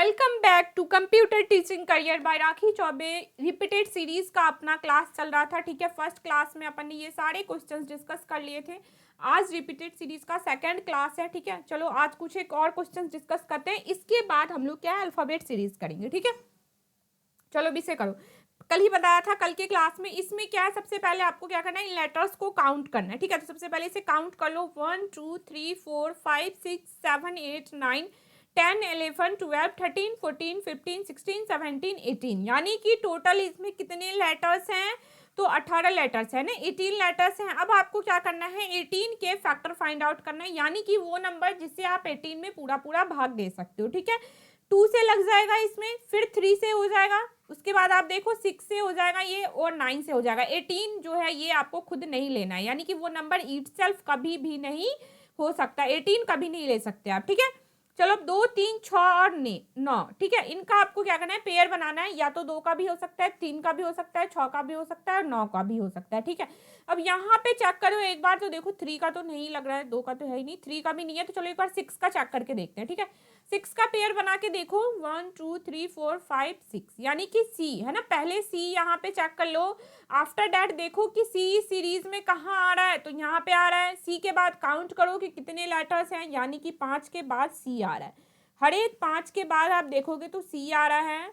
Welcome back to computer teaching career by Rakhi Choubey. Repeated series का अपना class चल रहा था। ठीक है, फर्स्ट क्लास में अपन ने ये सारे क्वेश्चंस डिस्कस कर लिए थे। आज रिपीटेड सीरीज का सेकंड क्लास है। ठीक है, चलो आज कुछ एक और क्वेश्चंस डिस्कस करते हैं। इसके बाद हम लोग क्या है, अल्फाबेट सीरीज करेंगे। ठीक है, चलो अभी से करो। कल ही बताया था कल के क्लास में। इसमें क्या है, सबसे पहले आपको क्या करना है, इन लेटर्स को काउंट करना है। ठीक है, तो सबसे पहले इसे काउंट कर लो। 1 2 3 4 5 6 7 8 9 10 11 12 13 14 15 16 17 18, यानी कि टोटल इसमें कितने लेटर्स हैं, तो 18 लेटर्स है ना, 18 लेटर्स हैं। अब आपको क्या करना है, 18 के फैक्टर फाइंड आउट करना है, यानी कि वो नंबर जिससे आप 18 में पूरा पूरा भाग दे सकते हो। ठीक है, 2 से लग जाएगा इसमें, फिर 3 से हो जाएगा, उसके बाद आप देखो 6 से हो जाएगा ये, और 9 से हो जाएगा। 18 जो है ये आपको खुद नहीं लेना है, यानी कि वो नंबर इटसेल्फ कभी भी नहीं हो सकता। 18 कभी नहीं ले सकते आप। ठीक है, चलो 2 3 6 और 9। ठीक है, इनका आपको क्या करना है, पेयर बनाना है। या तो 2 का भी हो सकता है, 3 का भी हो सकता है, 6 का भी हो सकता है, और 9 का भी हो सकता है। ठीक है, अब यहाँ पे चेक करो एक बार, तो देखो 3 का तो नहीं लग रहा है, 2 का तो है ही नहीं, 3 का भी नहीं है, तो चलो एक बार 6 का चेक करके देखते हैं। ठीक है, 6 का पेयर बना के देखो, 1 2 3 4 5 6, यानी कि सी है ना। पहले सी यहाँ पे चेक कर लो। आफ्टर डैट देखो कि सी सीरीज में कहाँ आ रहा है, तो यहाँ पे आ रहा है। सी के बाद काउंट करो कि कितने लेटर्स हैं, यानी कि 5 के बाद सी आ रहा है। हर एक 5 के बाद आप देखोगे तो सी आ रहा है।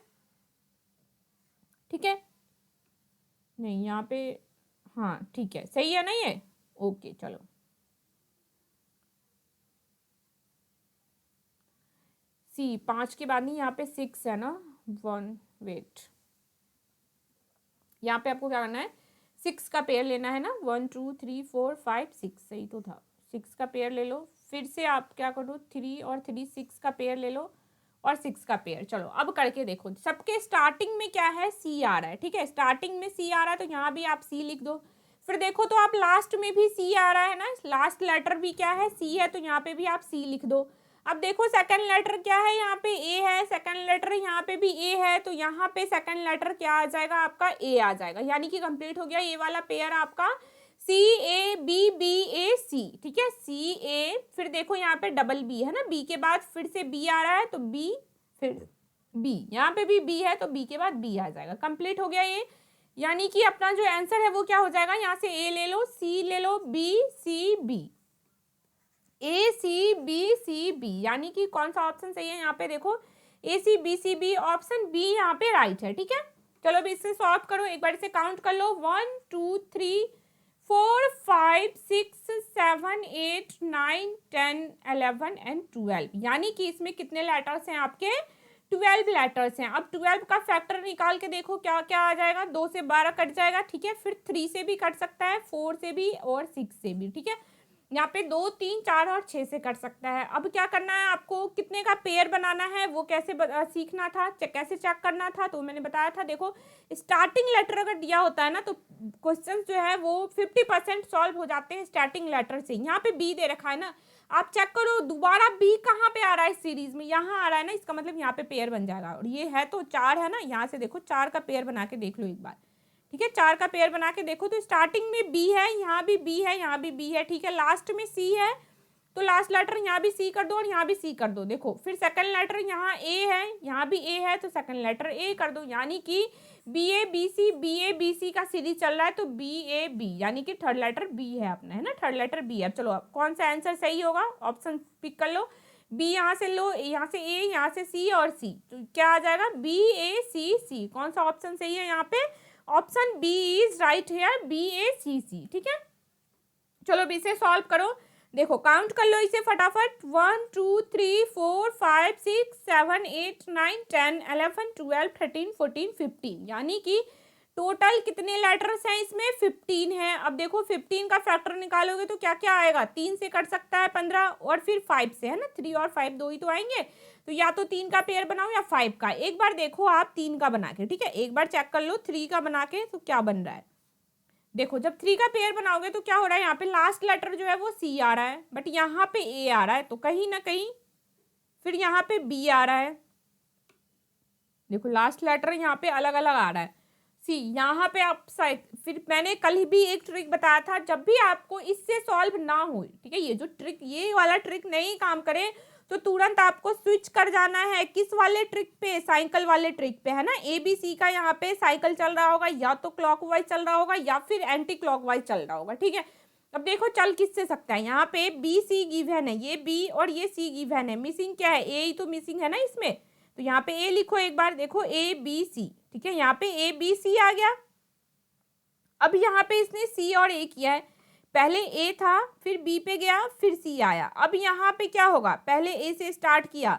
ठीक है, नहीं यहाँ पे, हाँ ठीक है, सही है ना ये। ओके चलो, सी 5 के बाद नहीं, यहाँ पे 6 है ना। 1 वेट, यहाँ पे आपको क्या करना है, 6 का पेयर लेना है ना। 1 2 3 4 5 6, सही तो था। 6 का पेयर ले लो, फिर से आप क्या करो, 3 और 3 6 का पेयर ले लो, और 6 का पेयर। चलो अब करके देखो, सबके स्टार्टिंग में क्या है, सी आ रहा है। ठीक है, स्टार्टिंग में सी आ रहा है, तो यहाँ भी आप सी लिख दो। फिर देखो तो आप लास्ट में भी सी आ रहा है ना, लास्ट लेटर भी क्या है, सी है, तो यहाँ पे भी आप सी लिख दो। अब देखो सेकंड लेटर क्या है, यहाँ पे ए है, सेकंड लेटर यहाँ पे भी ए है, तो यहाँ पे सेकंड लेटर क्या आ जाएगा, आपका ए आ जाएगा, यानी कि कंप्लीट हो गया ये वाला पेयर आपका, सी ए बी बी ए सी। ठीक है, सी ए, फिर देखो यहाँ पे डबल बी है ना, बी के बाद फिर से बी आ रहा है, तो बी, फिर बी, यहाँ पे भी बी है, तो बी के बाद बी आ जाएगा। कंप्लीट हो गया ये, यानी कि अपना जो आंसर है वो क्या हो जाएगा, यहाँ से ए ले लो, सी ले लो, B C B, A C B C B, यानी कि कौन सा ऑप्शन सही है, यहाँ पे देखो A C B C B, option B यहाँ पे राइट है। ठीक है, चलो अभी इससे सॉल्व करो, एक बार इसे काउंट कर लो। 1 2 3 4 5 6 7 8 9 10 11 एंड 12, यानी कि इसमें कितने लेटर्स हैं आपके, 12 लेटर्स हैं। अब 12 का फैक्टर निकाल के देखो क्या क्या आ जाएगा। 2 से 12 कट जाएगा। ठीक है, फिर 3 से भी कट सकता है, 4 से भी, और 6 से भी। ठीक है, यहाँ पे 2 3 4 और 6 से कट सकता है। अब क्या करना है आपको, कितने का पेयर बनाना है वो कैसे सीखना था, कैसे चेक करना था, तो मैंने बताया था। देखो स्टार्टिंग लेटर अगर दिया होता है ना, तो क्वेश्चन जो है वो 50% सॉल्व हो जाते हैं स्टार्टिंग लेटर से। यहाँ पे बी दे रखा है ना, आप चेक करो दोबारा बी कहाँ पे आ रहा है सीरीज में, यहाँ आ रहा है ना, इसका मतलब यहाँ पे पेयर बन जाएगा। और ये है तो 4 है ना, यहाँ से देखो 4 का पेयर बना के देख लो एक बार। ठीक है, 4 का पेयर बना के देखो, तो स्टार्टिंग में बी है, यहाँ भी बी है, यहाँ भी बी है। ठीक है, लास्ट में सी है, तो लास्ट लेटर यहाँ भी सी कर दो, और यहाँ भी सी कर दो। देखो फिर सेकंड लेटर यहाँ ए है, यहाँ भी ए है, तो सेकंड लेटर ए कर दो, यानी कि बी ए बी सी का सीरीज चल रहा है, तो बी ए बी, यानी कि थर्ड लेटर बी है अपना, है ना, थर्ड लेटर बी है। चलो अब कौन सा आंसर सही होगा, ऑप्शन पिक कर लो। बी यहाँ से लो, यहाँ से ए, यहाँ से सी और सी, तो क्या आ जाएगा, बी ए सी सी। कौन सा ऑप्शन सही है यहाँ पे, option B is right here, B A C C. ठीक है, चलो अभी इसे सॉल्व करो। देखो काउंट कर लो इसे फटाफट, 1 2 3 4 5 6 7 8 9 10 11 12 13 14 15, यानी कि टोटल कितने लेटर्स हैं इसमें, 15 है। अब देखो 15 का फैक्टर निकालोगे तो क्या क्या आएगा, 3 से कट सकता है 15, और फिर 5 से, है ना, 3 और 5 दो ही तो आएंगे, तो या तो 3 का पेयर बनाओ या 5 का। एक बार देखो आप 3 का बना के, ठीक है, एक बार चेक कर लो 3 का बना के तो क्या बन रहा है। देखो जब 3 का पेयर बनाओगे तो क्या हो रहा है, यहाँ पे लास्ट लेटर जो है वो सी आ रहा है, बट यहाँ पे ए आ रहा है, तो कहीं ना कहीं फिर यहाँ पे बी आ रहा है। देखो लास्ट लेटर यहाँ पे अलग अलग आ रहा है, सी यहाँ पे आप फिर मैंने कल ही भी एक ट्रिक बताया था, जब भी आपको इससे सॉल्व ना हो, ठीक है, ये जो ट्रिक, ये वाला ट्रिक नहीं काम करे तो तुरंत आपको स्विच कर जाना है किस वाले ट्रिक पे, साइकिल वाले ट्रिक पे, है ना। ए बी सी का यहाँ पे साइकिल चल रहा होगा, या तो क्लॉकवाइज चल रहा होगा या फिर एंटी क्लॉकवाइज चल रहा होगा, ठीक है। अब देखो चल किससे सकता है, यहाँ पे बी सी गिवन है, ये बी और ये सी गिवन है, मिसिंग क्या है, ए ही तो मिसिंग है ना इसमें, तो यहाँ पे ए लिखो एक बार, देखो ए बी सी, ठीक है, यहाँ पे ए बी सी आ गया। अब यहाँ पे इसने सी और ए किया है, पहले ए था फिर बी पे गया फिर सी आया। अब यहाँ पे क्या होगा, पहले ए से स्टार्ट किया,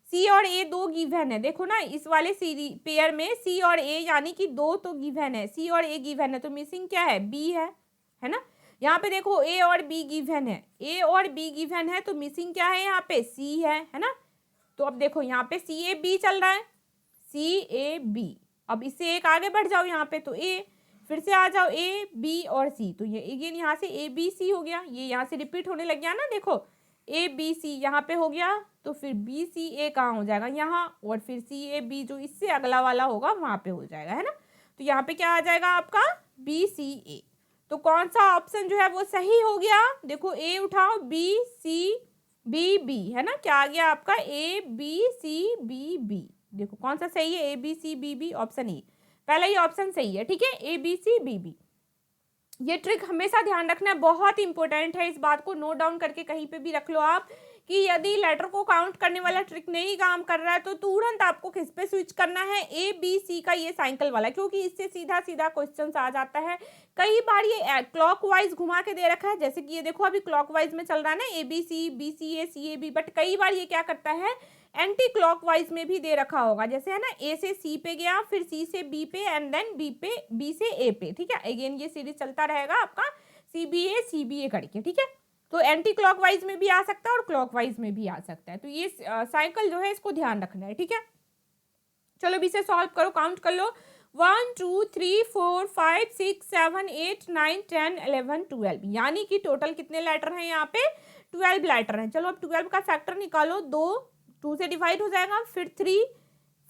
सी और ए दो गिवन है, देखो ना इस वाले सीरीज पेयर में सी और ए यानी कि दो तो गिवन है, सी और ए गिवन है, तो मिसिंग क्या है, बी है ना। यहाँ पे देखो ए और बी गिवन है, ए और बी गिवन है, तो मिसिंग क्या है यहाँ पे, सी है ना। तो अब देखो यहाँ पे सी ए बी चल रहा है, सी ए बी, अब इससे एक आगे बढ़ जाओ यहाँ पे, तो ए, फिर से आ जाओ ए बी और सी, तो ये अगेन यहाँ से ए बी सी हो गया, ये यहाँ से रिपीट होने लग गया ना, देखो ए बी सी यहाँ पे हो गया, तो फिर बी सी ए कहाँ हो जाएगा, यहाँ, और फिर सी ए बी जो इससे अगला वाला होगा वहाँ पे हो जाएगा, है ना। तो यहाँ पे क्या आ जाएगा आपका, बी सी ए। तो कौन सा ऑप्शन जो है वो सही हो गया, देखो ए उठाओ, बी सी बी बी, है ना, क्या आ गया आपका, A B C B B, देखो कौन सा सही है, A B C B B, option E, पहला ही ऑप्शन सही है, ठीक है, A B C B B. ये ट्रिक हमेशा ध्यान रखना है, बहुत इंपॉर्टेंट है, इस बात को नोट डाउन करके कहीं पे भी रख लो आप, कि यदि लेटर को काउंट करने वाला ट्रिक नहीं काम कर रहा है तो तुरंत आपको किस पे स्विच करना है, ए बी सी का ये साइकिल वाला, क्योंकि इससे सीधा सीधा क्वेश्चन आ जाता है। कई बार ये क्लॉकवाइज घुमा के दे रखा है, जैसे कि ये देखो अभी क्लॉकवाइज में चल रहा है ना, A B C A B, but कई बार ये क्या करता है, एंटी क्लॉकवाइज में भी दे रखा होगा, जैसे है ना, ए से सी पे गया, फिर सी से बी पे, एंड देन बी से ए पे, ठीक है, अगेन ये सीरीज चलता रहेगा आपका सी बी ए करके, ठीक है। तो एंटी क्लॉकवाइज में भी आ सकता है और क्लॉकवाइज में भी आ सकता है, तो ये साइकिल जो है इसको ध्यान रखना है, ठीक है। चलो अभी इसे सॉल्व करो, काउंट कर लो, 1 2 3 4 5 6 7 8 9 10 11 12, यानी कि टोटल कितने लेटर हैं यहाँ पे, 12 लेटर हैं। चलो अब 12 का फैक्टर निकालो, 2 से डिवाइड हो जाएगा, फिर 3,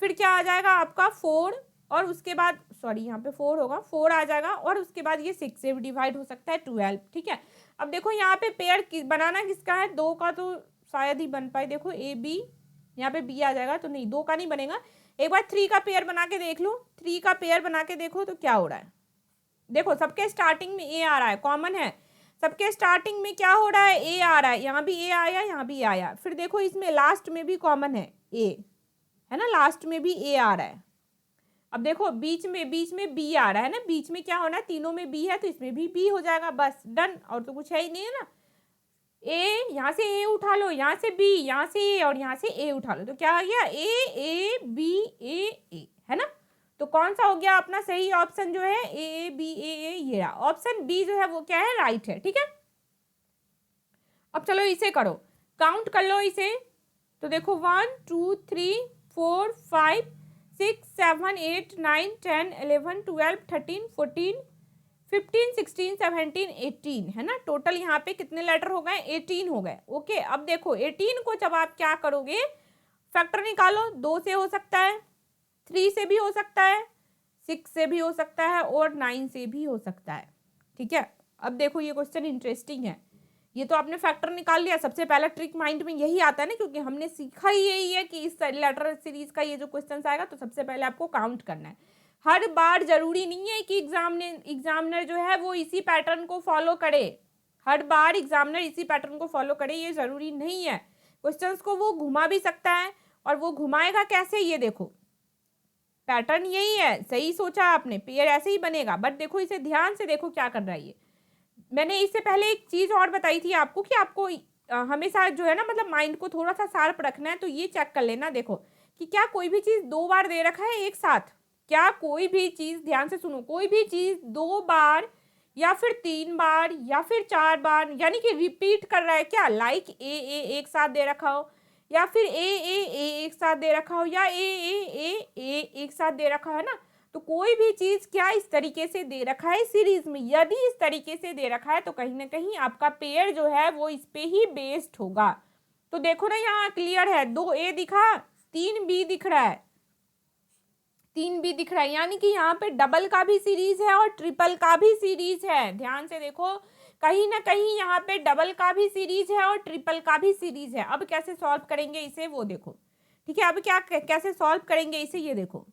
फिर क्या आ जाएगा आपका 4, और उसके बाद सॉरी यहाँ पे 4 होगा, 4 आ जाएगा, और उसके बाद ये 6 से भी डिवाइड हो सकता है, 12, ठीक है। अब देखो यहाँ पे पेयर बनाना किसका है, 2 का तो शायद ही बन पाए, देखो ए बी, यहाँ पे बी आ जाएगा, तो नहीं 2 का नहीं बनेगा, एक बार 3 का पेयर बना के देख लो, 3 का पेयर बना के देखो तो क्या हो रहा है, देखो सबके स्टार्टिंग में ए आ रहा है, कॉमन है, सबके स्टार्टिंग में क्या हो रहा है, ए आ रहा है, यहाँ भी ए आया, यहाँ भी आया, फिर देखो इसमें लास्ट में भी कॉमन है ए, है ना, लास्ट में भी ए आ रहा है। अब देखो बीच में बी आ रहा है ना, बीच में क्या होना है, तीनों में बी है तो इसमें भी बी हो जाएगा, बस डन, और तो कुछ है ही नहीं है ना। ए, यहाँ से ए उठा लो, यहाँ से बी, यहाँ से ए, और यहाँ से ए उठा लो, तो क्या आ गया, ए बी ए, है ना। तो कौन सा हो गया अपना सही ऑप्शन जो है, ए बी ए, ये रहा ऑप्शन बी जो है वो क्या है, राइट है, ठीक है। अब चलो इसे करो, काउंट कर लो इसे, तो देखो 1 2 3 4 5 6 7 8 9 10 11 12 13 14 15 16 17 18, है ना, टोटल यहाँ पे कितने लेटर हो गए, 18 हो गए, ओके। अब देखो 18 को जब आप क्या करोगे, फैक्टर निकालो, 2 से हो सकता है, 3 से भी हो सकता है, 6 से भी हो सकता है, और 9 से भी हो सकता है, ठीक है। अब देखो ये क्वेश्चन इंटरेस्टिंग है, ये तो आपने फैक्टर निकाल लिया, सबसे पहला ट्रिक माइंड में यही आता है ना, क्योंकि हमने सीखा ही यही है कि इस लेटर सीरीज का ये जो क्वेश्चन आएगा तो सबसे पहले आपको काउंट करना है। हर बार जरूरी नहीं है कि एग्जामिनर जो है वो इसी पैटर्न को फॉलो करे, हर बार एग्जामिनर इसी पैटर्न को फॉलो करे, ये जरूरी नहीं है, क्वेश्चंस को वो घुमा भी सकता है, और वो घुमाएगा कैसे, ये देखो पैटर्न यही है, सही सोचा आपने, पेयर ऐसे ही बनेगा, बट देखो इसे ध्यान से देखो क्या कर रहा है ये। मैंने इससे पहले एक चीज और बताई थी आपको कि आपको हमेशा जो है ना, मतलब माइंड को थोड़ा सा शार्प रखना है, तो ये चेक कर लेना, देखो कि क्या कोई भी चीज 2 बार दे रखा है एक साथ, क्या कोई भी चीज, ध्यान से सुनो, कोई भी चीज 2 बार या फिर 3 बार या फिर 4 बार, यानी कि रिपीट कर रहा है क्या, लाइक ए एक साथ दे रखा हो, या फिर ए एक साथ दे रखा हो, या ए एक साथ दे रखा है ना, तो कोई भी चीज क्या इस तरीके से दे रखा है सीरीज में, यदि इस तरीके से दे रखा है तो कहीं ना कहीं आपका पेयर जो है वो इस पे ही बेस्ड होगा। तो देखो ना यहाँ क्लियर है, 2 ए दिखा, 3 बी दिख रहा है, 3 बी दिख रहा है, यानी कि यहाँ पे डबल का भी सीरीज है और ट्रिपल का भी सीरीज है, ध्यान से देखो, कहीं ना कहीं यहाँ पे डबल का भी सीरीज है और ट्रिपल का भी सीरीज है। अब कैसे सॉल्व करेंगे इसे वो देखो, ठीक है। अब क्या कैसे सॉल्व करेंगे इसे, ये देखो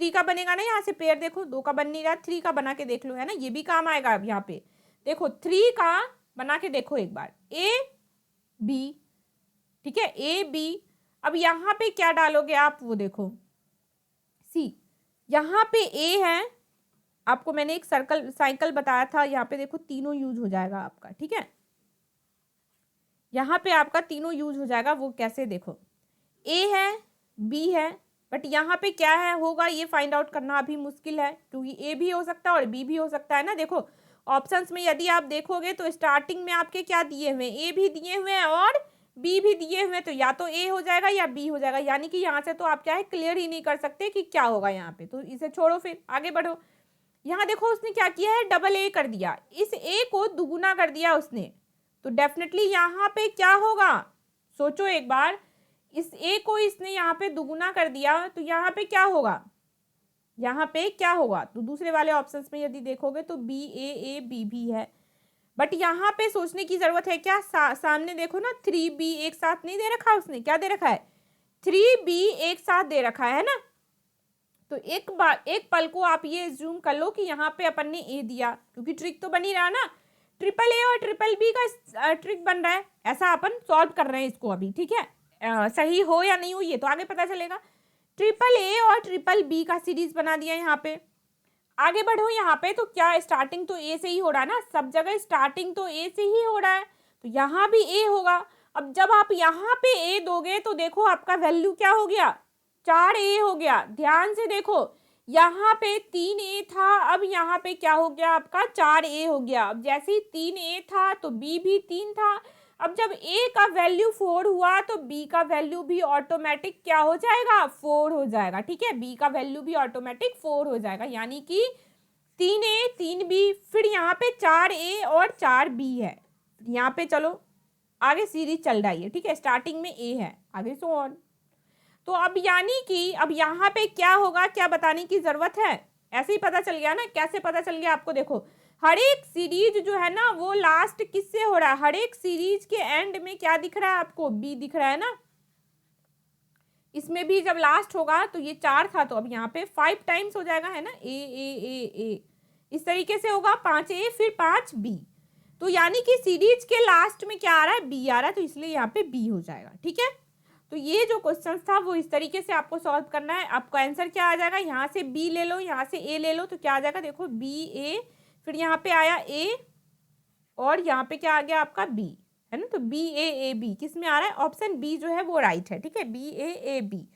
3 का बनेगा ना, यहाँ से पेयर देखो 2 का बन नहीं रहा, 3 का बना के देख लो, है ना, ये भी काम आएगा। अब यहाँ पे देखो 3 का बना के देखो एक बार, ए बी, ठीक है, ए बी। अब यहाँ पे क्या डालोगे आप वो देखो, सी। यहाँ पे ए है, आपको मैंने एक सर्कल साइकिल बताया था, यहाँ पे देखो तीनों यूज हो जाएगा आपका, ठीक है। यहाँ पे आपका तीनों यूज हो जाएगा। वो कैसे देखो, ए है बी है, बट यहाँ पे क्या है होगा ये फाइंड आउट करना अभी मुश्किल है, क्योंकि ए भी हो सकता है और बी भी हो सकता है ना। देखो ऑप्शंस में यदि आप देखोगे तो स्टार्टिंग में आपके क्या दिए हुए हैं, ए भी दिए हुए हैं और बी भी दिए हुए हैं, तो या तो ए हो जाएगा या बी हो जाएगा। यानी कि यहाँ से तो आप क्या है क्लियर ही नहीं कर सकते कि क्या होगा यहाँ पे, तो इसे छोड़ो, फिर आगे बढ़ो। यहाँ देखो उसने क्या किया है, डबल ए कर दिया, इस ए को दुगुना कर दिया उसने, तो डेफिनेटली यहाँ पे क्या होगा, सोचो एक बार, इस ए को इसने यहाँ पे दुगुना कर दिया, तो यहाँ पे क्या होगा, यहाँ पे क्या होगा, तो दूसरे वाले ऑप्शंस में यदि देखोगे तो बी ए बी भी है, बट यहाँ पे सोचने की जरूरत है क्या, सामने देखो ना 3b एक साथ नहीं दे रखा उसने, क्या दे रखा है 3b एक साथ दे रखा है ना। तो एक बार एक पल को आप ये जूम कर लो कि यहाँ पे अपन ने ए दिया, क्योंकि ट्रिक तो बन ही रहा ना, ट्रिपल ए और ट्रिपल बी का ट्रिक बन रहा है, ऐसा अपन सॉल्व कर रहे हैं इसको अभी, ठीक है। सही हो या नहीं हो ये तो आगे पता चलेगा। ट्रिपल ए और ट्रिपल बी का सीरीज बना दिया यहाँ पे। आगे बढ़ो यहाँ पे, तो क्या स्टार्टिंग तो ए से ही हो रहा है ना, सब जगह स्टार्टिंग तो ए से ही हो रहा है, तो यहाँ भी ए होगा। अब जब आप यहाँ पे ए दोगे तो देखो आपका वैल्यू क्या हो गया, 4a हो गया। ध्यान से देखो यहाँ पे 3a था, अब यहाँ पे क्या हो गया आपका 4a हो गया। अब जैसे ही 3a था तो b भी 3 था, अब जब a का वैल्यू 4 हुआ तो b का वैल्यू भी ऑटोमेटिक क्या हो जाएगा, 4 हो जाएगा, ठीक है। b का वैल्यू भी ऑटोमेटिक 4 हो जाएगा, यानी कि 3a 3b, फिर यहाँ पे 4a और 4b है। यहाँ पे चलो आगे सीरीज चल रही है, ठीक है, स्टार्टिंग में a है, आगे सो ऑन। तो अब यानी कि अब यहाँ पे क्या होगा, क्या बताने की जरूरत है, ऐसे ही पता चल गया ना। कैसे पता चल गया आपको, देखो हर एक सीरीज जो है ना वो लास्ट किससे हो रहा है, हर एक सीरीज के एंड में क्या दिख रहा है आपको, बी दिख रहा है ना। इसमें भी जब लास्ट होगा तो ये 4 था, तो अब यहाँ पे 5 टाइम्स हो जाएगा, है ना, ए इस तरीके से होगा, 5a फिर 5b। तो यानी कि सीरीज के लास्ट में क्या आ रहा है, बी आ रहा है, तो इसलिए यहाँ पे बी हो जाएगा, ठीक है। तो ये जो क्वेश्चन था वो इस तरीके से आपको सॉल्व करना है। आपका आंसर क्या आ जाएगा, यहाँ से बी ले लो, यहाँ से ए ले लो, तो क्या आ जाएगा, देखो बी ए, फिर यहाँ पे आया ए और यहाँ पे क्या आ गया आपका बी, है ना। तो बी ए बी किस में आ रहा है, ऑप्शन बी जो है वो राइट है, ठीक है, बी ए बी।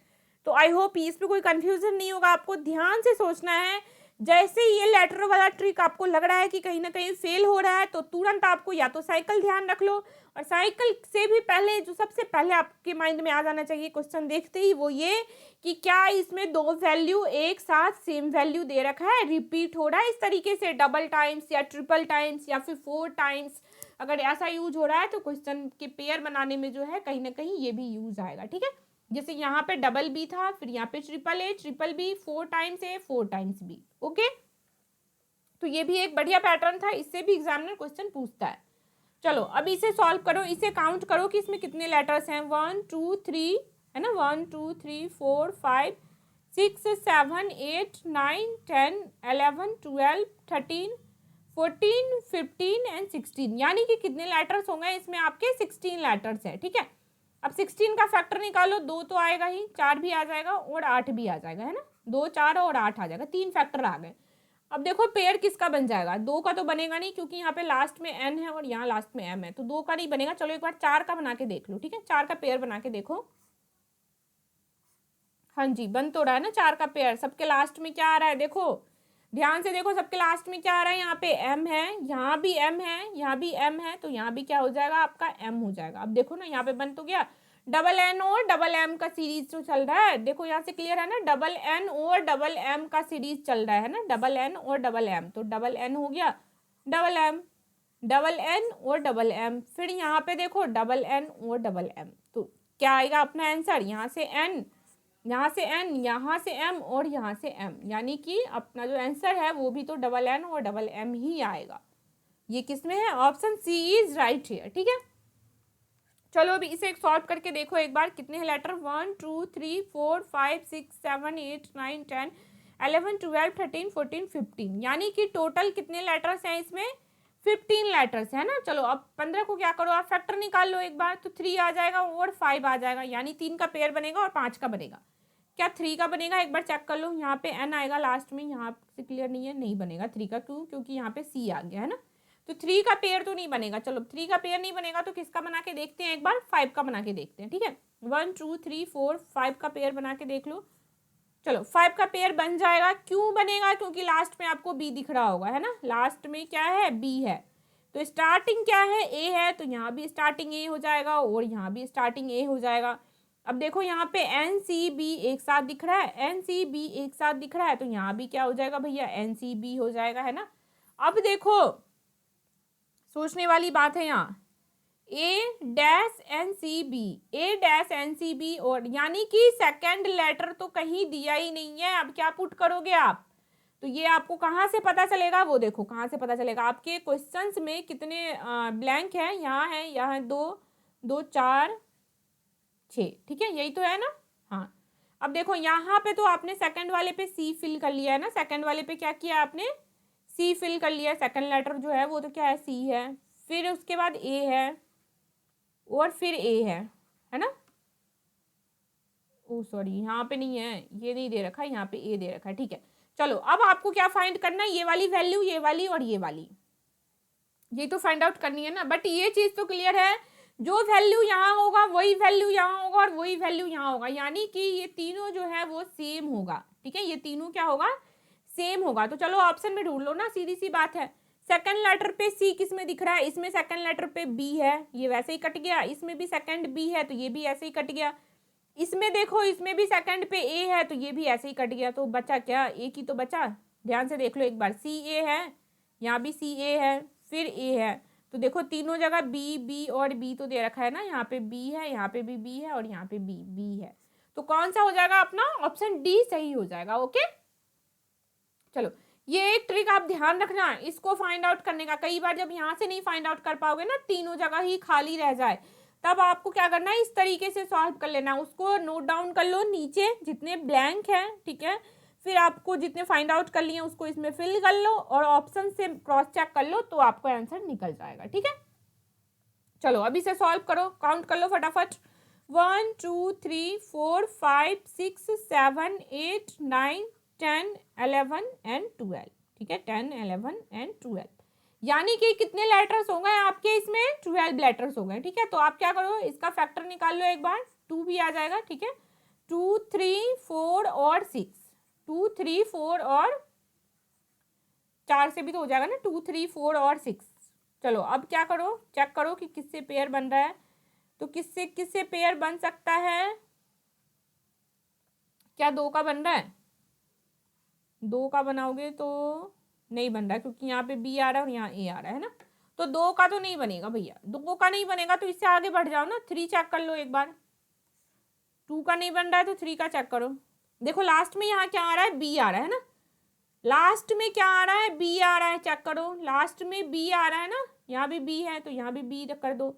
तो आई होप इसमें कोई कंफ्यूजन नहीं होगा, आपको ध्यान से सोचना है। जैसे ये लेटर वाला ट्रिक आपको लग रहा है कि कहीं ना कहीं फेल हो रहा है, तो तुरंत आपको या तो साइकिल ध्यान रख लो, और साइकिल से भी पहले जो सबसे पहले आपके माइंड में आ जाना चाहिए क्वेश्चन देखते ही, वो ये कि क्या इसमें 2 वैल्यू एक साथ सेम वैल्यू दे रखा है, रिपीट हो रहा है इस तरीके से डबल टाइम्स या ट्रिपल टाइम्स या फिर 4 टाइम्स। अगर ऐसा यूज हो रहा है तो क्वेश्चन के पेयर बनाने में जो है कहीं ना कहीं ये भी यूज आएगा, ठीक है। जैसे यहाँ पे डबल बी था, फिर यहाँ पे triple A triple B, 4 times A 4 times B, okay. तो ये भी एक बढ़िया पैटर्न था, इससे भी एग्जामिनर क्वेश्चन पूछता है। चलो अब इसे सॉल्व करो, इसे काउंट करो कि इसमें कितने लेटर्स हैं, 1 2 3, है ना, 1 2 3 4 5 6 7 8 9 10 11 12 13 14 15 एंड 16, यानी कि कितने लेटर्स होंगे इसमें आपके, 16 लेटर्स है, ठीक है। अब 16 का फैक्टर निकालो, 2 तो आएगा ही, 4 भी आ जाएगा और 8 भी आ जाएगा, है ना, 2 4 और 8 आ जाएगा, 3 फैक्टर आ गए। अब देखो पेयर किसका बन जाएगा, 2 का तो बनेगा नहीं, क्योंकि यहाँ पे लास्ट में n है और यहाँ लास्ट में m है, तो 2 का नहीं बनेगा। चलो एक बार 4 का बना के देख लो, ठीक है, 4 का पेयर बना के देखो। हाँ जी, बन तो रहा है ना 4 का पेयर। सबके लास्ट में क्या आ रहा है, देखो ध्यान से देखो, सबके लास्ट में क्या आ रहा है, यहाँ पे m है, यहाँ भी m है, यहाँ भी m है, तो यहाँ भी क्या हो जाएगा आपका m हो जाएगा। अब देखो ना यहाँ पे बन तो गया, डबल n और डबल m का सीरीज जो चल रहा है, देखो यहाँ से क्लियर है ना, डबल n और डबल m का सीरीज चल रहा है ना, डबल n और डबल m, तो डबल n हो गया डबल m, डबल n और डबल m, फिर यहाँ पे देखो डबल n और डबल m, तो क्या आएगा अपना आंसर, यहाँ से n, यहाँ से n, यहाँ से m और यहाँ से m, यानी कि अपना जो आंसर है वो भी तो डबल n और डबल m ही आएगा। ये किसमें है, option C is right here, ठीक है। चलो अभी इसे सॉल्व करके देखो एक बार, कितने हैं लेटर, 1 2 3 4 5 6 7 8 9 10 11 12 13 14 15, यानी कि टोटल कितने लेटर्स हैं इसमें, 15 लेटर्स है ना। चलो अब 15 को क्या करो आप फैक्टर निकाल लो एक बार, तो 3 आ जाएगा और 5 आ जाएगा, यानी 3 का पेयर बनेगा और 5 का बनेगा। क्या 3 का बनेगा, एक बार चेक कर लो, यहाँ पे एन आएगा लास्ट में, यहाँ से क्लियर नहीं है, नहीं बनेगा 3 का, क्यों, क्योंकि यहाँ पे सी आ गया है ना, तो 3 का पेयर तो नहीं बनेगा। चलो 3 का पेयर नहीं बनेगा तो किसका बना के देखते हैं एक बार, 5 का बना के देखते हैं, ठीक है। 1 2 3 4 5 का पेयर बना के देख लो। चलो 5 का पेयर बन जाएगा, क्यों बनेगा, क्योंकि लास्ट में आपको बी दिख रहा होगा है ना, लास्ट में क्या है, बी है, तो स्टार्टिंग क्या है, ए है, तो यहाँ भी स्टार्टिंग ए हो जाएगा और यहाँ भी स्टार्टिंग ए हो जाएगा। अब देखो यहाँ पे एन सी बी एक साथ दिख रहा है, एन सी बी एक साथ दिख रहा है, तो यहाँ भी क्या हो जाएगा भैया, एन सी बी हो जाएगा है ना। अब देखो सोचने वाली बात है यहाँ, ए डैश एन सी बी, ए डैश एन सी बी, और यानी कि सेकंड लेटर तो कहीं दिया ही नहीं है। अब क्या पुट करोगे आप, तो ये आपको कहाँ से पता चलेगा, वो देखो कहाँ से पता चलेगा, आपके क्वेश्चंस में कितने ब्लैंक हैं, यहाँ है, यहाँ है 2 2 4 6, ठीक है, यही तो है ना। हाँ अब देखो यहाँ पे तो आपने सेकंड वाले पे सी फिल कर लिया है ना, सेकंड वाले पे क्या किया आपने, सी फिल कर लिया, सेकंड लेटर जो है वो तो क्या है, सी है, फिर उसके बाद ए है और फिर ए है ना। ओ सॉरी यहाँ पे नहीं है, ये नहीं दे रखा है, यहाँ पे ए दे रखा है, ठीक है। चलो अब आपको क्या फाइंड करना है, ये वाली वैल्यू, ये वाली और ये वाली, ये तो फाइंड आउट करनी है ना। बट ये चीज तो क्लियर है, जो वैल्यू यहाँ होगा वही वैल्यू यहाँ होगा और वही वैल्यू यहाँ होगा, यानी कि ये तीनों जो है वो सेम होगा, ठीक है, ये तीनों क्या होगा, सेम होगा। तो चलो ऑप्शन में ढूंढ लो ना, सीधी सी बात है। सेकंड लेटर पे सी किस में दिख रहा है, इसमें सेकंड लेटर पे बी है, ये वैसे ही कट गया, इसमें भी सेकंड बी है तो ये भी ऐसे ही कट गया, इसमें देखो इसमें भी सेकंड पे ए है तो ये भी ऐसे ही कट गया, तो बचा क्या, ए की तो बचा, ध्यान से देख लो एक बार, सी ए है, यहाँ भी सी ए है, फिर ए है, तो देखो तीनों जगह बी बी और बी तो दे रखा है ना, यहाँ पे बी है, यहाँ पे भी बी है और यहाँ पे बी बी है, तो कौन सा हो जाएगा अपना, ऑप्शन डी सही हो जाएगा। ओके चलो ये एक ट्रिक आप ध्यान रखना इसको फाइंड आउट करने का, कई बार जब यहाँ से नहीं फाइंड आउट कर पाओगे ना, तीनों जगह ही खाली रह जाए, तब आपको क्या करना है, इस तरीके से सॉल्व कर लेना, उसको नोट डाउन कर लो नीचे जितने ब्लैंक हैं, ठीक है, फिर आपको जितने फाइंड आउट कर लिए उसको इसमें फिल कर लो और ऑप्शन से क्रॉस चेक कर लो, तो आपको आंसर निकल जाएगा, ठीक है। चलो अभी से सॉल्व करो, काउंट कर लो फटाफट, 1 2 3 4 5 6 7 8 9 10 11 एंड 12, ठीक है, 10 11 एंड 12, यानी कि कितने लेटर्स हो गए आपके इसमें, 12 लेटर्स हो गए, ठीक है। तो आप क्या करो, इसका फैक्टर निकाल लो एक बार, 2 भी आ जाएगा, ठीक है, 2 3 4 और 6, 2 3 4 और 4 से भी तो हो जाएगा ना, 2 3 4 और 6। चलो अब क्या करो, चेक करो कि किससे पेयर बन रहा है, तो किससे किससे पेयर बन सकता है, क्या 2 का बन रहा है, 2 का बनाओगे तो नहीं बन रहा है, क्योंकि यहाँ पे बी आ रहा है और यहाँ ए आ रहा है ना, तो 2 का तो नहीं बनेगा भैया, 2 का नहीं बनेगा तो इससे आगे बढ़ जाओ ना, 3 चेक कर लो एक बार, 2 का नहीं बन रहा है तो 3 का चेक करो, देखो लास्ट में यहाँ क्या आ रहा है, बी आ रहा है ना, लास्ट में क्या आ रहा है, बी आ रहा है, चेक करो, लास्ट में बी आ रहा है ना, यहाँ भी बी है तो यहाँ भी बी कर दो,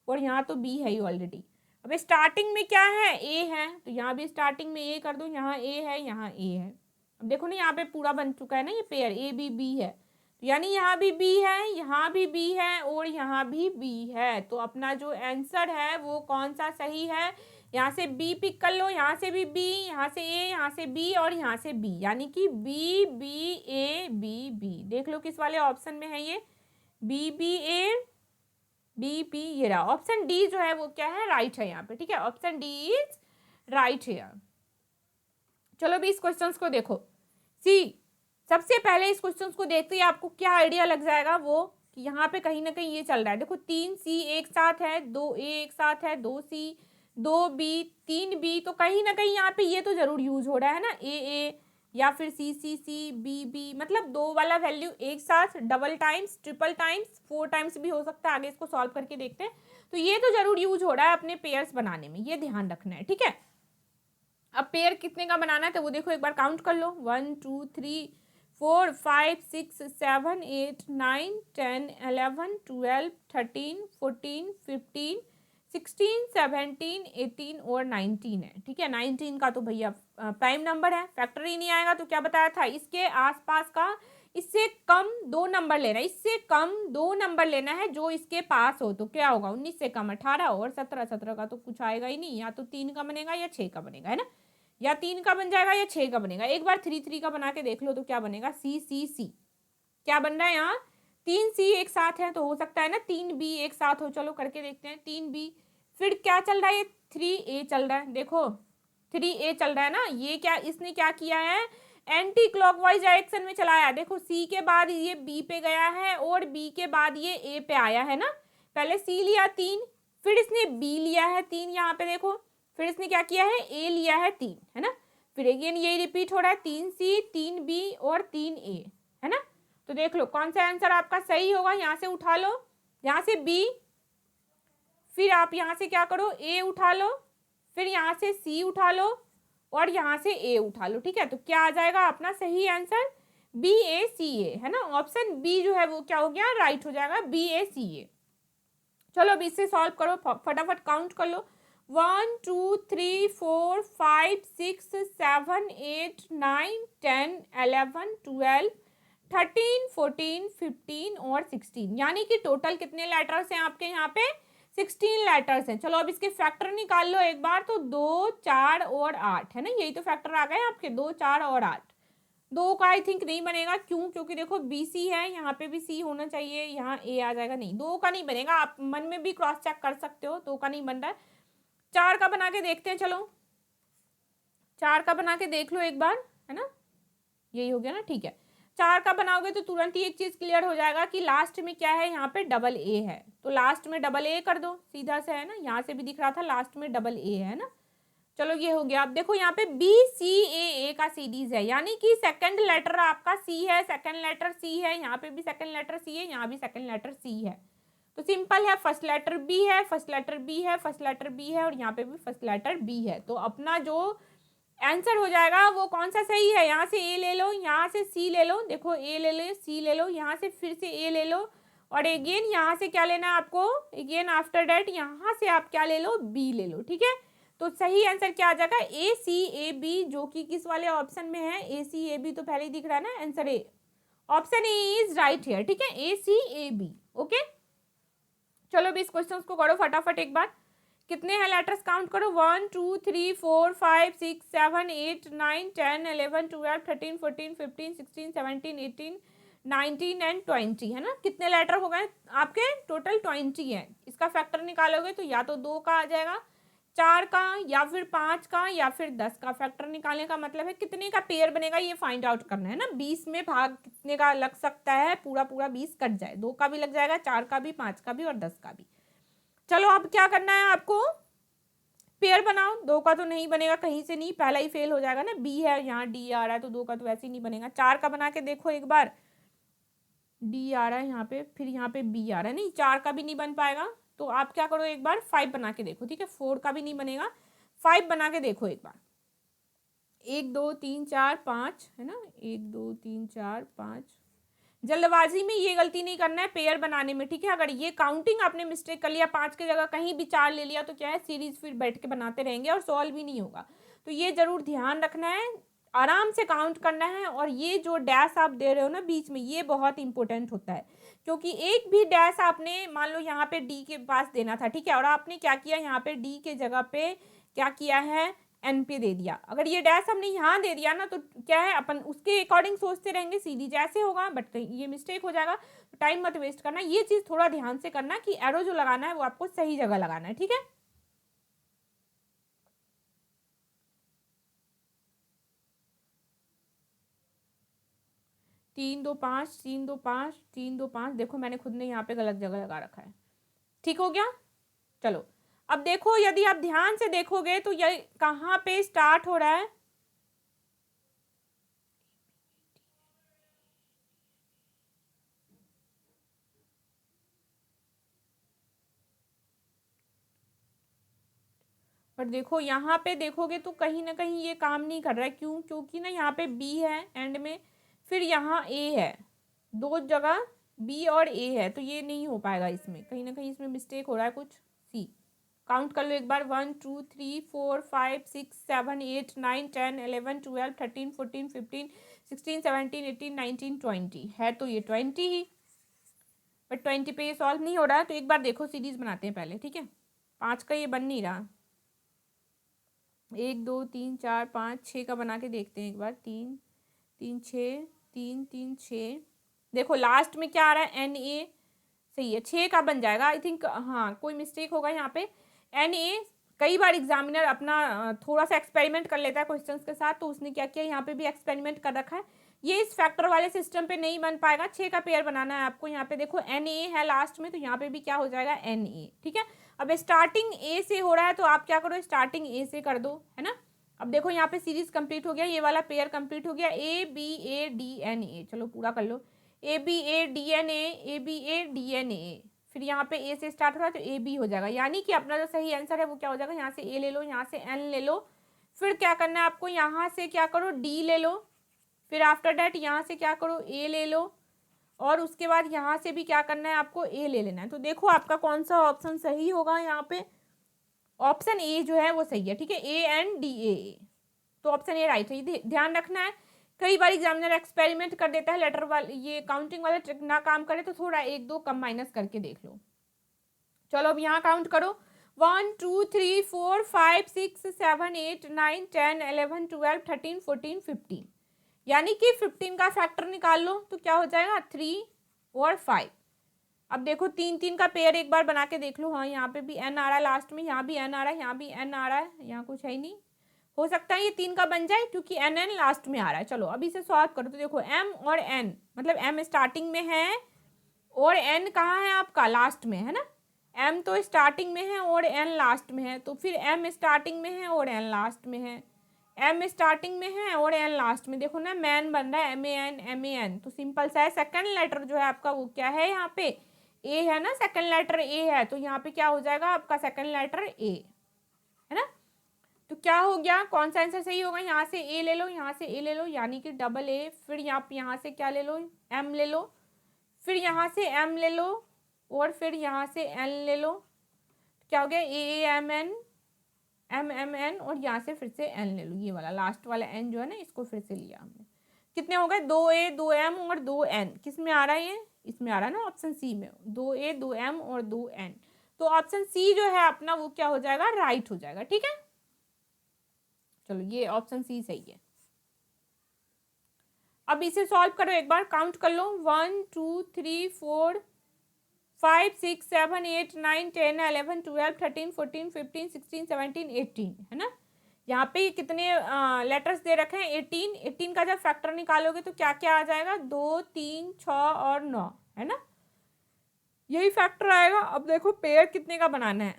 और यहाँ तो बी है ही ऑलरेडी। अब स्टार्टिंग में क्या है, ए है, तो यहाँ भी स्टार्टिंग में ए कर दो, यहाँ ए है, यहाँ ए है, अब देखो ना यहाँ पे पूरा बन चुका है ना ये पेयर, ए बी बी है, तो यानी यहाँ भी बी है, यहाँ भी बी है और यहाँ भी बी है, तो अपना जो आंसर है वो कौन सा सही है, यहाँ से बी पिक कर लो, यहाँ से भी बी, यहाँ से ए, यहाँ से बी और यहाँ से बी, यानी कि B B A B B, देख लो किस वाले ऑप्शन में है ये, B B A B B, ये रहा ऑप्शन डी जो है वो क्या है, राइट है यहाँ पे, ठीक है, ऑप्शन डी इज राइट है। चलो भी इस क्वेश्चन को देखो, सी सबसे पहले इस क्वेश्चन को देखते ही आपको क्या आइडिया लग जाएगा, वो कि यहाँ पे कहीं ना कहीं ये चल रहा है, देखो 3 सी एक साथ है, 2 ए एक साथ है, 2 सी 2 बी 3 बी, तो कहीं ना कहीं यहाँ पे ये तो जरूर यूज हो रहा है ना, ए या फिर सी सी सी बी बी, मतलब 2 वाला वैल्यू एक साथ double times, triple times, 4 times भी हो सकता है, आगे इसको सॉल्व करके देखते हैं, तो ये तो जरूर यूज हो रहा है अपने पेयर्स बनाने में, ये ध्यान रखना है, ठीक है। अब पेयर कितने का बनाना है तो वो देखो एक बार काउंट कर लो, 1 2 3 4 5 6 7 8 9 10 11 12 13 14 15 16 17 18 और 19 है। ठीक है, 19 का तो भैया प्राइम नंबर है, फैक्टर ही नहीं आएगा। तो क्या बताया था, इसके आसपास का इससे कम 2 नंबर लेना है, इससे कम 2 नंबर लेना है जो इसके पास हो। तो क्या होगा, 19 से कम 18 और 17, 17 का तो कुछ आएगा ही नहीं, या तो 3 का बनेगा या 6 का बनेगा, है ना, या 3 का बन जाएगा या 6 का बनेगा। एक बार 3 3 का बना के देख लो तो क्या बनेगा, सी सी सी। क्या बन रहा है यहाँ, 3 सी एक साथ है तो हो सकता है ना 3 बी एक साथ हो। चलो करके देखते हैं, 3 बी, फिर क्या चल रहा है, 3 ए चल रहा है। देखो 3 ए चल रहा है ना, ये क्या इसने क्या किया है, एंटी क्लॉकवाइज डायरेक्शन में चलाया। देखो सी के बाद ये बी पे गया है और बी के बाद ये ए पे आया है ना। पहले सी लिया 3, फिर इसने बी लिया है 3, यहाँ पे देखो, फिर इसने क्या किया है, ए लिया है 3, है ना। फिर अगेन ये रिपीट हो रहा है, 3 सी 3 बी और 3 ए, है ना। तो देख लो कौन सा आंसर आपका सही होगा, यहाँ से उठा लो, यहाँ से बी, फिर आप यहाँ से क्या करो, ए उठा लो, फिर यहाँ से सी उठा लो और यहाँ से ए उठा लो। ठीक है, तो क्या आ जाएगा अपना सही आंसर, बी ए सी ए, है ना। ऑप्शन बी जो है वो क्या हो गया, राइट हो जाएगा, बी ए सी ए। चलो अब इससे सॉल्व करो, फटाफट काउंट कर लो, 1 2 3 4 5 6 7 8 9 10 11 12 13 14 15 और 16, यानी कि टोटल कितने लेटर्स हैं आपके यहाँ पे, 16 लेटर्स हैं। चलो अब इसके फैक्टर निकाल लो एक बार, तो 2 4 और 8, है ना, यही तो फैक्टर आ गए आपके, 2 4 और 8। 2 का आई थिंक नहीं बनेगा, क्यों, क्योंकि देखो बी सी है, यहाँ पे भी सी होना चाहिए, यहाँ ए आ जाएगा, नहीं 2 का नहीं बनेगा। आप मन में भी क्रॉस चेक कर सकते हो, 2 का नहीं बन रहा है। 4 का बना के देखते हैं, चलो 4 का बना के देख लो एक बार, है ना, यही हो गया ना, ठीक है। 4 का बनाओगे तो तुरंत ही एक चीज क्लियर हो जाएगा कि लास्ट में क्या है, यहाँ पे डबल ए है, तो लास्ट में डबल ए कर दो सीधा से, है ना, यहाँ से भी दिख रहा था लास्ट में डबल ए है ना। चलो ये हो गया। अब देखो यहाँ पे बी सी ए का सीरीज है, यानी कि सेकंड लेटर आपका सी है, सेकंड लेटर सी है, यहाँ पे भी सेकंड लेटर सी है, यहाँ भी सेकंड लेटर सी है। तो सिंपल है, फर्स्ट लेटर बी है, फर्स्ट लेटर बी है, फर्स्ट लेटर बी है और यहाँ पे भी फर्स्ट लेटर बी है। तो अपना जो आंसर हो जाएगा वो कौन सा सही है, यहाँ से ए ले लो, यहाँ से सी ले लो, देखो ए ले लो, सी ले लो, यहाँ से फिर से ए ले लो और अगेन यहाँ से क्या लेना है आपको, अगेन आफ्टर डेट यहाँ से आप क्या ले लो, बी ले लो। ठीक है, तो सही आंसर क्या आ जाएगा, ए सी ए बी, जो कि किस वाले ऑप्शन में है, ए सी ए बी, तो पहले ही दिख रहा है ना answer A, option A is right here. ठीक है, ए सी ए बी। ओके, चलो अभी इस क्वेश्चन को करो फटाफट एक बार, कितने हैं लेटर्स काउंट करो, 1 2 3 4 5 6 7 8 9 10 11 12 13 14 15 16 17 18 19 एंड 20, है ना। कितने लेटर हो गए आपके, टोटल 20 है। इसका फैक्टर निकालोगे तो या तो 2 का आ जाएगा, 4 का, या फिर 5 का, या फिर 10 का। फैक्टर निकालने का मतलब है कितने का पेयर बनेगा ये फाइंड आउट करना है ना। 20 में भाग कितने का लग सकता है, पूरा पूरा 20 कट जाए, 2 का भी लग जाएगा, 4 का भी, 5 का भी और 10 का भी। चलो अब क्या करना है आपको, पेयर बनाओ। 2 का तो नहीं बनेगा कहीं से नहीं, पहला ही फेल हो जाएगा ना, बी है यहाँ डी आ रहा है, तो 2 का तो वैसे ही नहीं बनेगा। 4 का बना के देखो एक बार, डी आ रहा है यहाँ पे, फिर यहाँ पे बी आ रहा है, नहीं 4 का भी नहीं बन पाएगा। तो आप क्या करो एक बार 5 बना के देखो। ठीक है, 4 का भी नहीं बनेगा, 5 बना के देखो एक बार, 1 2 3 4 5, है ना, 1 2 3 4 5। जल्दबाजी में ये गलती नहीं करना है पेयर बनाने में। ठीक है, अगर ये काउंटिंग आपने मिस्टेक कर लिया, 5 की जगह कहीं भी 4 ले लिया, तो क्या है, सीरीज फिर बैठ के बनाते रहेंगे और सॉल्व भी नहीं होगा। तो ये जरूर ध्यान रखना है, आराम से काउंट करना है। और ये जो डैश आप दे रहे हो ना बीच में, ये बहुत इंपॉर्टेंट होता है, क्योंकि एक भी डैश आपने मान लो यहाँ पे डी के पास देना था, ठीक है, और आपने क्या किया, यहाँ पे डी के जगह पे क्या किया है, एन पे दे दिया। अगर ये डैश हमने यहाँ दे दिया ना, तो क्या है, अपन उसके अकॉर्डिंग सोचते रहेंगे, सीधी जैसे होगा, बट कहीं ये मिस्टेक हो जाएगा। तो टाइम मत वेस्ट करना, ये चीज़ थोड़ा ध्यान से करना कि एरो जो लगाना है वो आपको सही जगह लगाना है। ठीक है, तीन दो पाँच, 3 2 5, 3 2 5, देखो मैंने खुद ने यहाँ पे गलत जगह लगा रखा है। ठीक हो गया, चलो अब देखो, यदि आप ध्यान से देखोगे तो ये कहाँ पे स्टार्ट हो रहा है, पर देखो यहाँ पे देखोगे तो कहीं ना कहीं ये काम नहीं कर रहा है। क्यों, क्योंकि ना यहाँ पे बी है एंड में, फिर यहाँ ए है, दो जगह बी और ए है, तो ये नहीं हो पाएगा, इसमें कहीं ना कहीं इसमें मिस्टेक हो रहा है कुछ। सी काउंट कर लो एक बार, 1 2 3 4 5 6 7 8 9 10 11 12 13 14 15 16 17 18 19 20 है, तो ये 20 ही, बट 20 पे ये सॉल्व नहीं हो रहा है। तो एक बार देखो सीरीज बनाते हैं पहले, ठीक है। 5 का ये बन नहीं रहा, 1 2 3 4 5 6 का बना के देखते हैं एक बार, 3 3 6 3 3 6, देखो लास्ट में क्या आ रहा है, एन ए, सही है, 6 का बन जाएगा आई थिंक। हाँ कोई मिस्टेक होगा यहाँ पे, एन ए। कई बार एग्जामिनर अपना थोड़ा सा एक्सपेरिमेंट कर लेता है क्वेश्चंस के साथ, तो उसने क्या किया, यहाँ पे भी एक्सपेरिमेंट कर रखा है। ये इस फैक्टर वाले सिस्टम पे नहीं बन पाएगा, 6 का पेयर बनाना है आपको। यहाँ पे देखो एन ए है लास्ट में, तो यहाँ पे भी क्या हो जाएगा, एन ए, ठीक है। अब स्टार्टिंग ए से हो रहा है, तो आप क्या करो, स्टार्टिंग ए से कर दो, है ना। अब देखो यहाँ पे सीरीज कंप्लीट हो गया, ये वाला पेयर कंप्लीट हो गया, A B A D N A, चलो पूरा कर लो, A B A D N A B A D N A, फिर यहाँ पे ए से स्टार्ट हो रहा है तो ए बी हो जाएगा, यानी कि अपना जो सही आंसर है वो क्या हो जाएगा, यहाँ से ए ले लो, यहाँ से एन ले लो, फिर क्या करना है आपको, यहाँ से क्या करो, डी ले लो, फिर आफ्टर डैट यहाँ से क्या करो, ए ले लो, और उसके बाद यहाँ से भी क्या करना है आपको, ए ले लेना है। तो देखो आपका कौन सा ऑप्शन सही होगा, यहाँ पे ऑप्शन ए जो है वो सही है, ठीक है, ए एन डी ए, तो ऑप्शन ए राइट है। ध्यान रखना है, कई बार एग्जामिनर एक्सपेरिमेंट कर देता है, लेटर वाले ये काउंटिंग वाला ट्रिक ना काम करे तो थोड़ा 1 2 कम माइनस करके देख लो। चलो अब यहाँ काउंट करो, 1 2 3 4 5 6 7 8 9 10 11 12 13 14 15, यानी कि 15 का फैक्टर निकाल लो तो क्या हो जाएगा, 3 और 5। अब देखो 3 3 का पेयर एक बार बना के देख लो, हाँ यहाँ पे भी एन आ रहा है लास्ट में, यहाँ भी एन आ रहा है, यहाँ भी एन आ रहा है, यहाँ कुछ है ही नहीं, हो सकता है ये 3 का बन जाए क्योंकि एन एन लास्ट में आ रहा है। चलो अब इसे सॉल्व करो, तो देखो एम और एन, मतलब एम स्टार्टिंग में है और एन कहाँ है आपका, लास्ट में है ना। एम तो स्टार्टिंग में है और एन लास्ट में है, तो फिर एम स्टार्टिंग में है और एन लास्ट में है, एम स्टार्टिंग में है और एन लास्ट में, देखो ना मैन बन रहा है, एम ए एन, तो सिंपल सा है। सेकंड लेटर जो है आपका वो क्या है, यहाँ पे ए है ना, सेकंड लेटर ए है, तो यहाँ पे क्या हो जाएगा आपका सेकंड लेटर ए, है ना। तो क्या हो गया, कौन सा आंसर सही होगा, यहाँ से ए ले लो, यहाँ से ए ले लो, यानी कि डबल ए, फिर यहाँ से क्या ले लो, एम ले लो, फिर यहाँ से एम ले लो, और फिर यहाँ से एन ले लो, क्या हो गया, A M N M M N, और यहाँ से फिर से एन ले लो, ये वाला लास्ट वाला एन जो है ना, इसको फिर से लिया हमने। कितने हो गए, 2 ए 2 एम और 2 एन, किस में आ रहा है ये, इसमें आ रहा है ना ऑप्शन सी में, 2 ए 2 एम और 2 एन, तो ऑप्शन सी जो है अपना वो क्या हो जाएगा, राइट हो जाएगा, ठीक है। चलो ये ऑप्शन सी सही है। अब इसे सॉल्व करो एक बार, काउंट कर लो, 1 2 3 4 5 6 7 8 9 10 11 12 13 14 15 16 17 18, है ना। यहाँ पे कितने लेटर्स दे रखे हैं, 18। 18 का जब फैक्टर निकालोगे तो क्या क्या आ जाएगा, 2 3 6 और 9, है ना, यही फैक्टर आएगा। अब देखो पेयर कितने का बनाना है,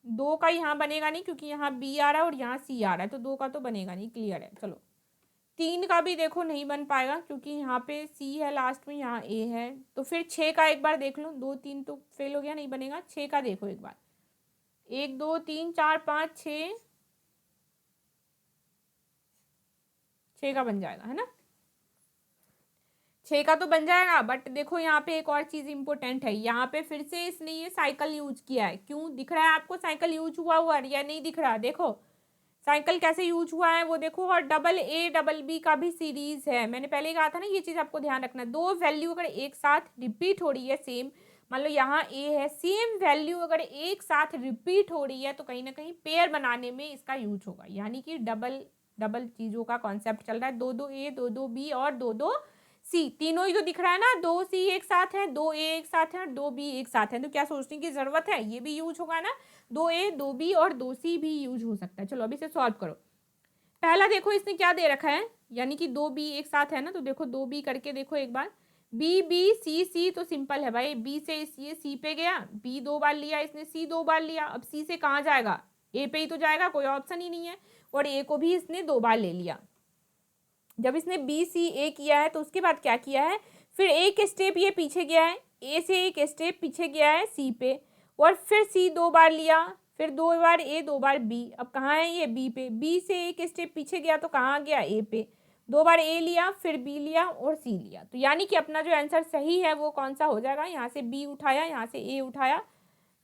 2 का यहाँ बनेगा नहीं क्योंकि यहाँ बी आ रहा है और यहाँ सी आ रहा है, तो 2 का तो बनेगा नहीं, क्लियर है। चलो 3 का भी देखो नहीं बन पाएगा क्योंकि यहाँ पे सी है लास्ट में, यहाँ ए है, तो फिर 6 का एक बार देख लो, 2 3 तो फेल हो गया, नहीं बनेगा। 6 का देखो एक बार, 1 2 3 4 5 6, 6 का बन जाएगा, है ना, 6 का तो बन जाएगा। बट देखो यहाँ पे एक और चीज इंपॉर्टेंट है, यहाँ पे फिर से इसने ये साइकिल यूज किया है, क्यों दिख रहा है आपको साइकिल यूज हुआ हुआ या नहीं दिख रहा, देखो साइकिल कैसे यूज हुआ है वो देखो, और डबल ए डबल बी का भी सीरीज है, मैंने पहले कहा था ना, ये चीज आपको ध्यान रखना है। 2 वैल्यू अगर एक साथ रिपीट हो रही है सेम, मान लो यहाँ ए है, सेम वैल्यू अगर एक साथ रिपीट हो रही है तो कहीं ना कहीं पेयर बनाने में इसका यूज होगा, यानी कि डबल डबल चीजों का कॉन्सेप्ट चल रहा है, 2 2 ए 2 2 बी और 2 2 सी, तीनों ही तो दिख रहा है ना, 2 सी एक साथ है, 2 ए एक साथ है, 2 बी एक साथ है, तो क्या सोचने की जरूरत है, ये भी यूज होगा ना, 2 ए 2 बी और 2 सी भी यूज हो सकता है। चलो अभी इसे सॉल्व करो। पहला देखो इसने क्या दे रखा है, यानी कि 2 बी एक साथ है ना, तो देखो 2 बी करके देखो एक बार, बी बी सी सी, तो सिंपल है भाई, बी से ये सी पे गया, बी 2 बार लिया इसने, सी 2 बार लिया, अब सी से कहाँ जाएगा, ए पे ही तो जाएगा, कोई ऑप्शन ही नहीं है, और ए को भी इसने 2 बार ले लिया। जब इसने बी सी ए किया है तो उसके बाद क्या किया है, फिर एक स्टेप ये पीछे गया है, ए से एक स्टेप पीछे गया है सी पे, और फिर सी 2 बार लिया, फिर 2 बार ए 2 बार बी, अब कहाँ है ये, बी पे, बी से एक स्टेप पीछे गया तो कहाँ गया, ए पे, 2 बार ए लिया, फिर बी लिया और सी लिया, तो यानी कि अपना जो आंसर सही है वो कौन सा हो जाएगा, यहाँ से बी उठाया, यहाँ से ए उठाया,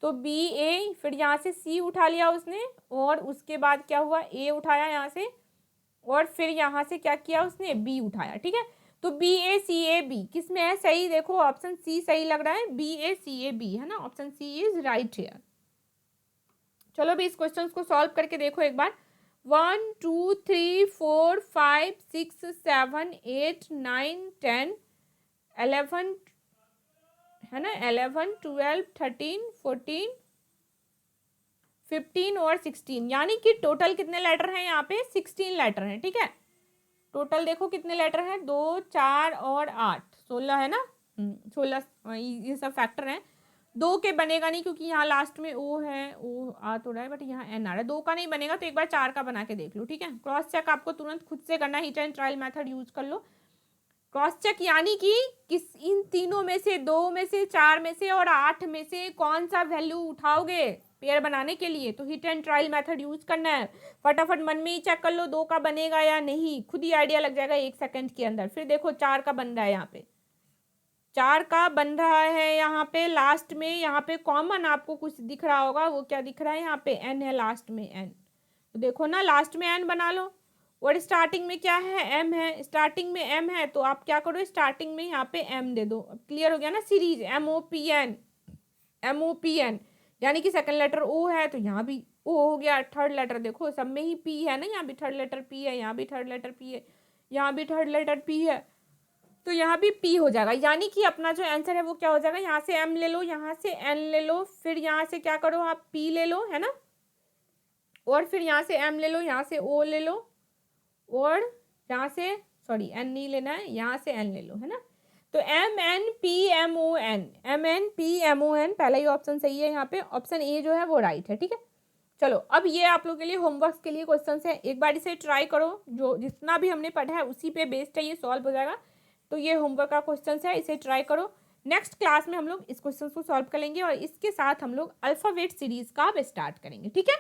तो बी ए, फिर यहाँ से सी उठा लिया उसने, और उसके बाद क्या हुआ, ए उठाया यहाँ से, और फिर यहाँ से क्या किया उसने, बी उठाया। ठीक है, तो B A C A B किस में है सही, देखो ऑप्शन सी सही लग रहा है, B A C A B है ना, option C is right here. चलो भी इस क्वेश्चन को सॉल्व करके देखो एक बार। 1 2 3 4 5 6 7 8 9 10 11 है ना, 11 12 13 14 15 और 16, यानी कि टोटल कितने लेटर हैं यहाँ पे, 16 लेटर हैं। ठीक है, टोटल देखो कितने लेटर हैं, 2 4 और 8 16 है ना, 16 ये सब फैक्टर हैं। 2 के बनेगा नहीं क्योंकि यहाँ लास्ट में ओ है, ओ आ तो रहा है बट यहाँ एन आ रहा है, 2 का नहीं बनेगा, तो एक बार 4 का बना के देख लो। ठीक है, क्रॉस चेक आपको तुरंत खुद से करना, hit and trial method use कर लो। क्रॉस चेक यानी कि किस इन तीनों में से, 2 में से, 4 में से और 8 में से कौन सा वैल्यू उठाओगे पेयर बनाने के लिए, तो hit and trial method use करना है। फटाफट मन में ही चेक कर लो 2 का बनेगा या नहीं, खुद ही आइडिया लग जाएगा 1 सेकंड के अंदर। फिर देखो 4 का बन रहा है, यहाँ पे 4 का बन रहा है, यहाँ पे लास्ट में, यहाँ पे कॉमन आपको कुछ दिख रहा होगा, वो क्या दिख रहा है, यहाँ पे एन है लास्ट में, एन, तो देखो ना लास्ट में एन बना लो, और स्टार्टिंग में क्या है, एम है, स्टार्टिंग में एम है, तो आप क्या करो स्टार्टिंग में यहाँ पे एम दे दो। क्लियर हो गया ना series, M O P N, M O P N, यानी कि सेकंड लेटर ओ है तो यहाँ भी ओ हो गया, थर्ड लेटर देखो सब में ही पी है ना, यहाँ भी थर्ड लेटर पी है, यहाँ भी थर्ड लेटर पी है, यहाँ भी थर्ड लेटर पी है, तो यहाँ भी पी हो जाएगा। यानी कि अपना जो आंसर है वो क्या हो जाएगा, यहाँ से एम ले लो, यहाँ से एन ले लो, फिर यहाँ से क्या करो आप पी ले लो, है ना, और फिर यहाँ से एम ले लो, यहाँ से ओ ले लो, और यहाँ से सॉरी एन नहीं लेना है, यहाँ से एन ले लो, है ना, तो M N P M O N, M N P M O N, पहला ही ऑप्शन सही है, यहाँ पे ऑप्शन ए जो है वो राइट है। ठीक है, चलो अब ये आप लोगों के लिए होमवर्क के लिए क्वेश्चन है, एक बार इसे ट्राई करो, जो जितना भी हमने पढ़ा है उसी पे बेस्ड है, ये सॉल्व हो जाएगा। तो ये होमवर्क का क्वेश्चन है, इसे ट्राई करो। नेक्स्ट क्लास में हम लोग इस क्वेश्चन को सॉल्व करेंगे और इसके साथ हम लोग अल्फाबेट सीरीज का अब स्टार्ट करेंगे। ठीक है।